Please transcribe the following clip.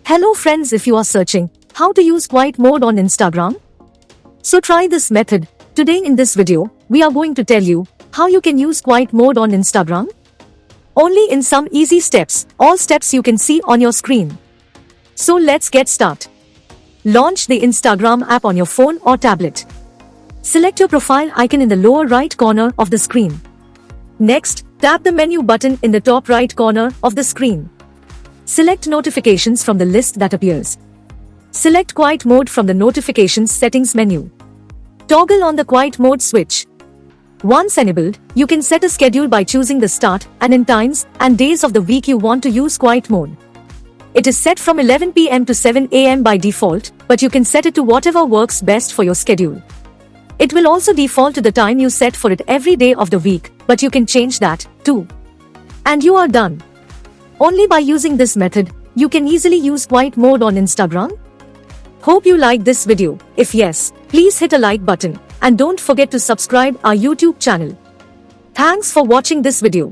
Hello friends, if you are searching how to use quiet mode on Instagram, so try this method. Today in this video, we are going to tell you how you can use quiet mode on Instagram. Only in some easy steps, all steps you can see on your screen. So let's get started. Launch the Instagram app on your phone or tablet. Select your profile icon in the lower right corner of the screen. Next, tap the menu button in the top right corner of the screen. Select notifications from the list that appears. Select quiet mode from the notifications settings menu. Toggle on the quiet mode switch. Once enabled, you can set a schedule by choosing the start and end times and days of the week you want to use quiet mode. It is set from 11 p.m. to 7 a.m. by default, but you can set it to whatever works best for your schedule. It will also default to the time you set for it every day of the week, but you can change that, too. And you are done. Only by using this method, you can easily use quiet mode on Instagram. Hope you like this video. If yes, please hit a like button and don't forget to subscribe our YouTube channel. Thanks for watching this video.